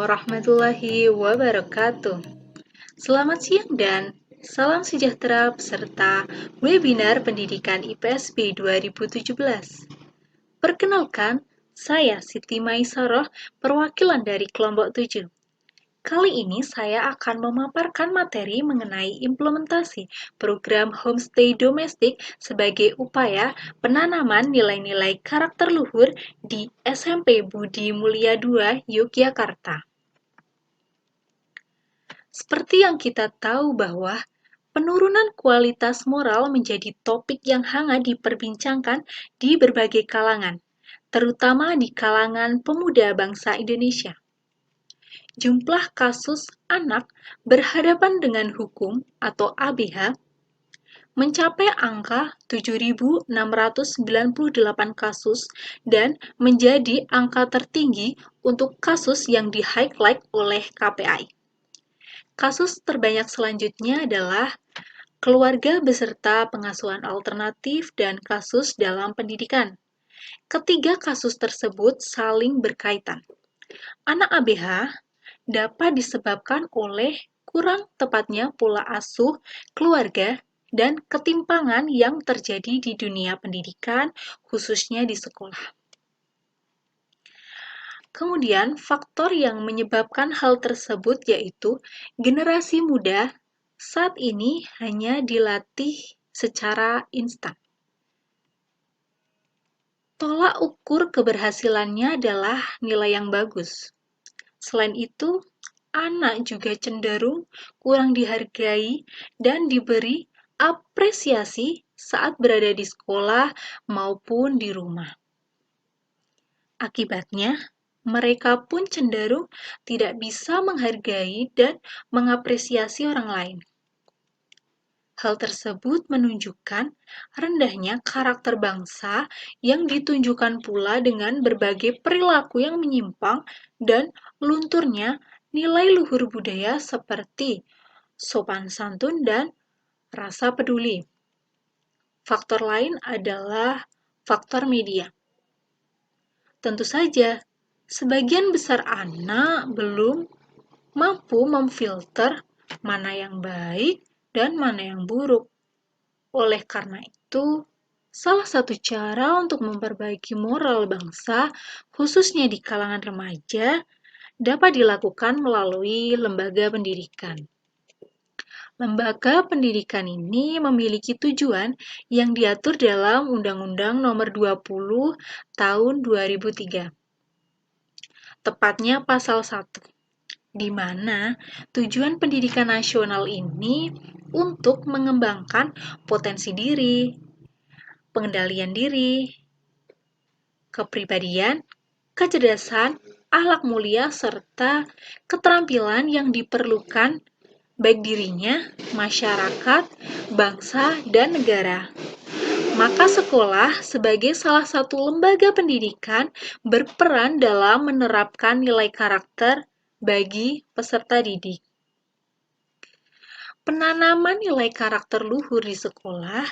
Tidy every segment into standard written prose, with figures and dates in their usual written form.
warahmatullahi wabarakatuh. Selamat siang dan salam sejahtera peserta webinar Pendidikan IPSB 2017. Perkenalkan, saya Siti Maisaroh, perwakilan dari kelompok 7. Kali ini saya akan memaparkan materi mengenai implementasi program homestay domestik sebagai upaya penanaman nilai-nilai karakter luhur di SMP Budi Mulia II, Yogyakarta. Seperti yang kita tahu bahwa penurunan kualitas moral menjadi topik yang hangat diperbincangkan di berbagai kalangan, terutama di kalangan pemuda bangsa Indonesia. Jumlah kasus anak berhadapan dengan hukum atau ABH mencapai angka 7.698 kasus dan menjadi angka tertinggi untuk kasus yang di-highlight oleh KPAI. Kasus terbanyak selanjutnya adalah keluarga beserta pengasuhan alternatif dan kasus dalam pendidikan. Ketiga kasus tersebut saling berkaitan. Anak ABH dapat disebabkan oleh kurang tepatnya pola asuh keluarga dan ketimpangan yang terjadi di dunia pendidikan, khususnya di sekolah. Kemudian, faktor yang menyebabkan hal tersebut yaitu generasi muda saat ini hanya dilatih secara instan. Tolak ukur keberhasilannya adalah nilai yang bagus. Selain itu, anak juga cenderung kurang dihargai dan diberi apresiasi saat berada di sekolah maupun di rumah. Akibatnya, mereka pun cenderung tidak bisa menghargai dan mengapresiasi orang lain. Hal tersebut menunjukkan rendahnya karakter bangsa yang ditunjukkan pula dengan berbagai perilaku yang menyimpang dan lunturnya nilai luhur budaya seperti sopan santun dan rasa peduli. Faktor lain adalah faktor media. Tentu saja, sebagian besar anak belum mampu memfilter mana yang baik dan mana yang buruk. Oleh karena itu, salah satu cara untuk memperbaiki moral bangsa, khususnya di kalangan remaja, dapat dilakukan melalui lembaga pendidikan. Lembaga pendidikan ini memiliki tujuan yang diatur dalam Undang-Undang Nomor 20 Tahun 2003. Tepatnya pasal 1. Di mana tujuan pendidikan nasional ini untuk mengembangkan potensi diri, pengendalian diri, kepribadian, kecerdasan, akhlak mulia, serta keterampilan yang diperlukan baik dirinya, masyarakat, bangsa, dan negara. Maka sekolah sebagai salah satu lembaga pendidikan berperan dalam menerapkan nilai karakter bagi peserta didik. Penanaman nilai karakter luhur di sekolah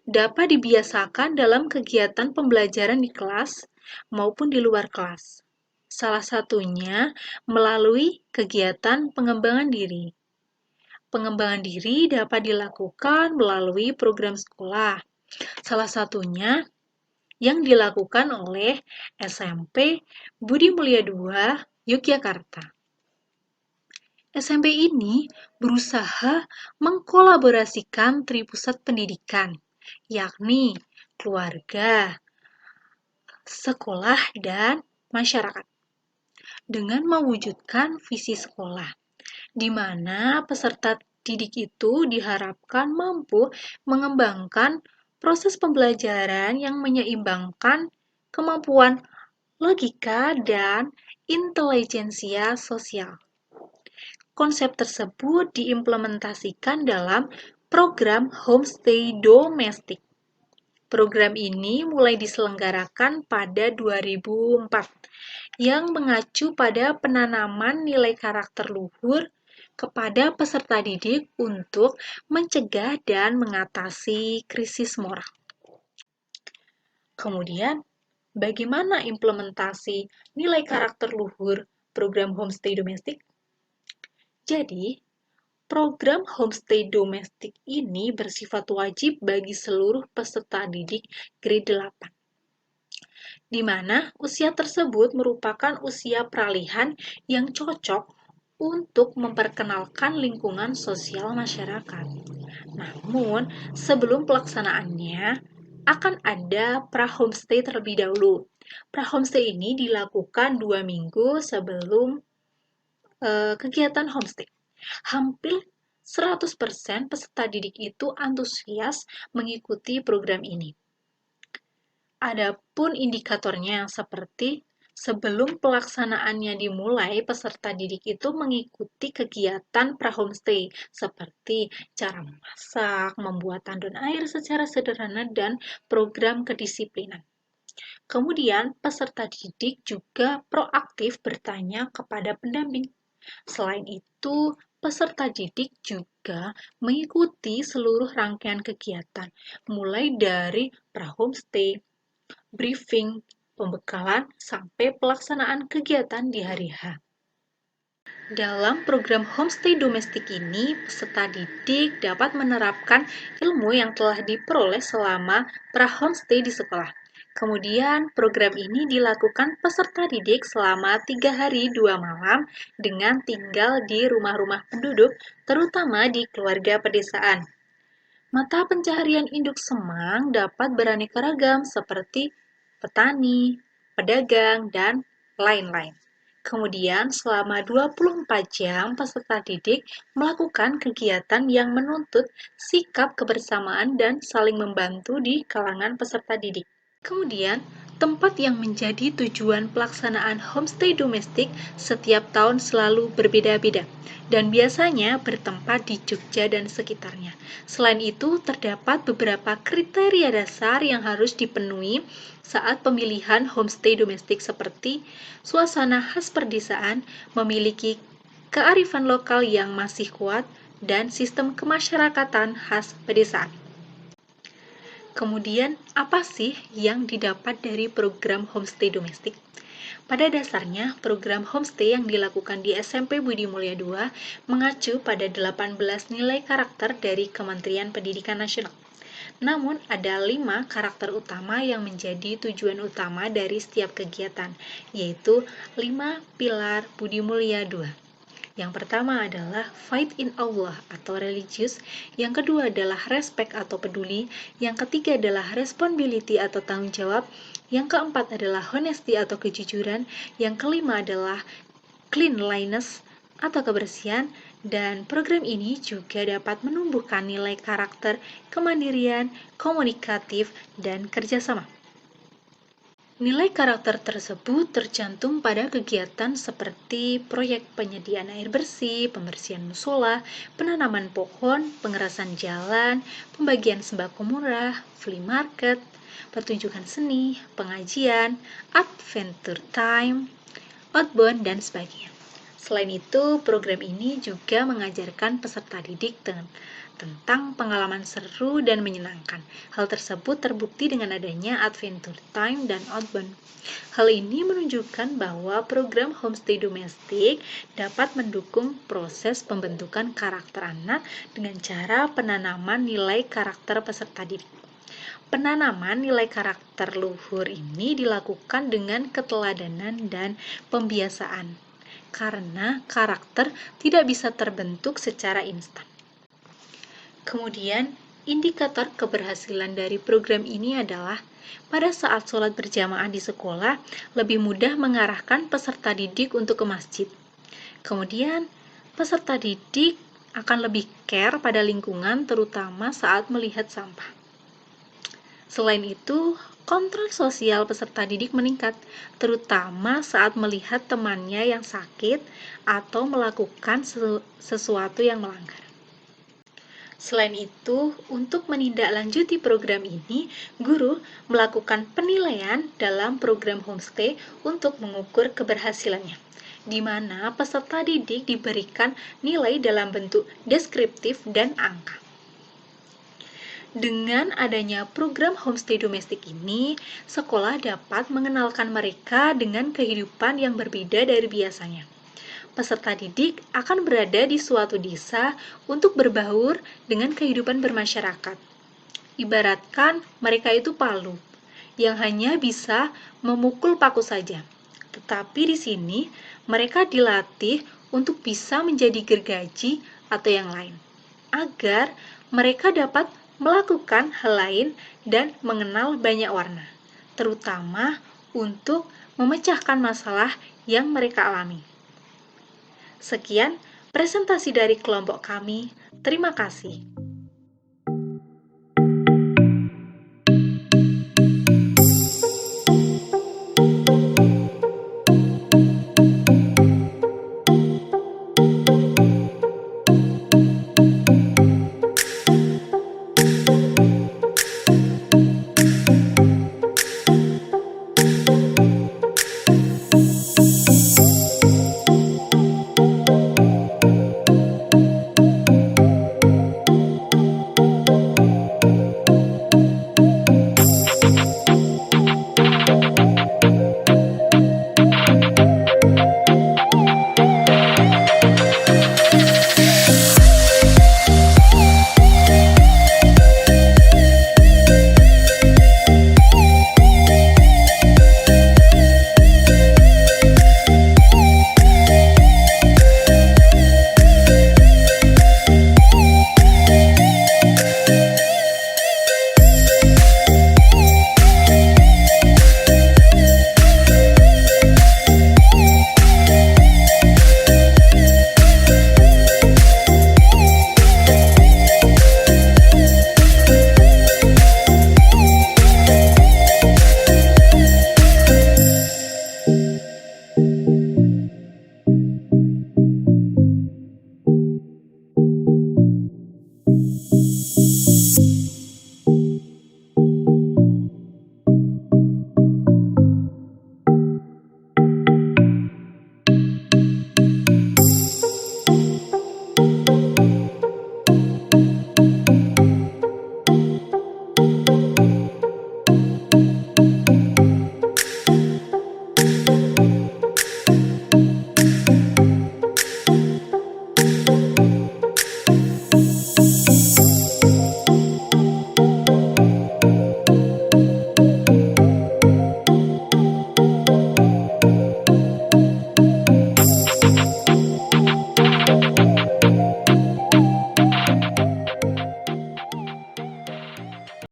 dapat dibiasakan dalam kegiatan pembelajaran di kelas maupun di luar kelas. Salah satunya melalui kegiatan pengembangan diri. Pengembangan diri dapat dilakukan melalui program sekolah. Salah satunya yang dilakukan oleh SMP Budi Mulia II, Yogyakarta. SMP ini berusaha mengkolaborasikan tripusat pendidikan, yakni keluarga, sekolah, dan masyarakat, dengan mewujudkan visi sekolah, di mana peserta didik itu diharapkan mampu mengembangkan proses pembelajaran yang menyeimbangkan kemampuan logika dan intelijensia sosial. Konsep tersebut diimplementasikan dalam program homestay domestik. Program ini mulai diselenggarakan pada 2004 yang mengacu pada penanaman nilai karakter luhur kepada peserta didik untuk mencegah dan mengatasi krisis moral. Kemudian, bagaimana implementasi nilai karakter luhur program homestay domestik? Jadi, program homestay domestik ini bersifat wajib bagi seluruh peserta didik grade 8, di mana usia tersebut merupakan usia peralihan yang cocok untuk memperkenalkan lingkungan sosial masyarakat. Namun, sebelum pelaksanaannya, akan ada pra-homestay terlebih dahulu. Pra-homestay ini dilakukan 2 minggu sebelum kegiatan homestay. Hampir 100% peserta didik itu antusias mengikuti program ini. Adapun indikatornya seperti sebelum pelaksanaannya dimulai, peserta didik itu mengikuti kegiatan pra-homestay seperti cara memasak, membuat tandon air secara sederhana, dan program kedisiplinan. Kemudian, peserta didik juga proaktif bertanya kepada pendamping. Selain itu, peserta didik juga mengikuti seluruh rangkaian kegiatan, mulai dari pra-homestay, briefing, pembekalan, sampai pelaksanaan kegiatan di hari H. Dalam program homestay domestik ini, peserta didik dapat menerapkan ilmu yang telah diperoleh selama pra-homestay di sekolah. Kemudian, program ini dilakukan peserta didik selama 3 hari 2 malam dengan tinggal di rumah-rumah penduduk, terutama di keluarga pedesaan. Mata pencaharian induk Semang dapat beraneka ragam seperti petani, pedagang, dan lain-lain. Kemudian, selama 24 jam, peserta didik melakukan kegiatan yang menuntut sikap kebersamaan dan saling membantu di kalangan peserta didik. Kemudian, tempat yang menjadi tujuan pelaksanaan homestay domestik setiap tahun selalu berbeda-beda dan biasanya bertempat di Jogja dan sekitarnya. Selain itu, terdapat beberapa kriteria dasar yang harus dipenuhi saat pemilihan homestay domestik seperti suasana khas perdesaan, memiliki kearifan lokal yang masih kuat, dan sistem kemasyarakatan khas pedesaan. Kemudian, apa sih yang didapat dari program homestay domestik? Pada dasarnya, program homestay yang dilakukan di SMP Budi Mulya II mengacu pada 18 nilai karakter dari Kementerian Pendidikan Nasional. Namun, ada 5 karakter utama yang menjadi tujuan utama dari setiap kegiatan, yaitu 5 pilar Budi Mulya II. Yang pertama adalah faith in Allah atau religius, yang kedua adalah respect atau peduli, yang ketiga adalah responsibility atau tanggung jawab, yang keempat adalah honesty atau kejujuran, yang kelima adalah cleanliness atau kebersihan, dan program ini juga dapat menumbuhkan nilai karakter, kemandirian, komunikatif, dan kerjasama. Nilai karakter tersebut tercantum pada kegiatan seperti proyek penyediaan air bersih, pembersihan musola, penanaman pohon, pengerasan jalan, pembagian sembako murah, flea market, pertunjukan seni, pengajian, adventure time, outbound, dan sebagainya. Selain itu, program ini juga mengajarkan peserta didik tentang pengalaman seru dan menyenangkan. Hal tersebut terbukti dengan adanya adventure time dan outbound. Hal ini menunjukkan bahwa program homestay domestik dapat mendukung proses pembentukan karakter anak dengan cara penanaman nilai karakter peserta didik. Penanaman nilai karakter luhur ini dilakukan dengan keteladanan dan pembiasaan, karena karakter tidak bisa terbentuk secara instan. Kemudian, indikator keberhasilan dari program ini adalah pada saat sholat berjamaah di sekolah, lebih mudah mengarahkan peserta didik untuk ke masjid. Kemudian, peserta didik akan lebih care pada lingkungan, terutama saat melihat sampah. Selain itu, kontrol sosial peserta didik meningkat, terutama saat melihat temannya yang sakit atau melakukan sesuatu yang melanggar. Selain itu, untuk menindaklanjuti program ini, guru melakukan penilaian dalam program homestay untuk mengukur keberhasilannya, di mana peserta didik diberikan nilai dalam bentuk deskriptif dan angka. Dengan adanya program homestay domestik ini, sekolah dapat mengenalkan mereka dengan kehidupan yang berbeda dari biasanya. Peserta didik akan berada di suatu desa untuk berbaur dengan kehidupan bermasyarakat. Ibaratkan mereka itu palu, yang hanya bisa memukul paku saja. Tetapi di sini, mereka dilatih untuk bisa menjadi gergaji atau yang lain, agar mereka dapat melakukan hal lain dan mengenal banyak warna, terutama untuk memecahkan masalah yang mereka alami. Sekian presentasi dari kelompok kami. Terima kasih.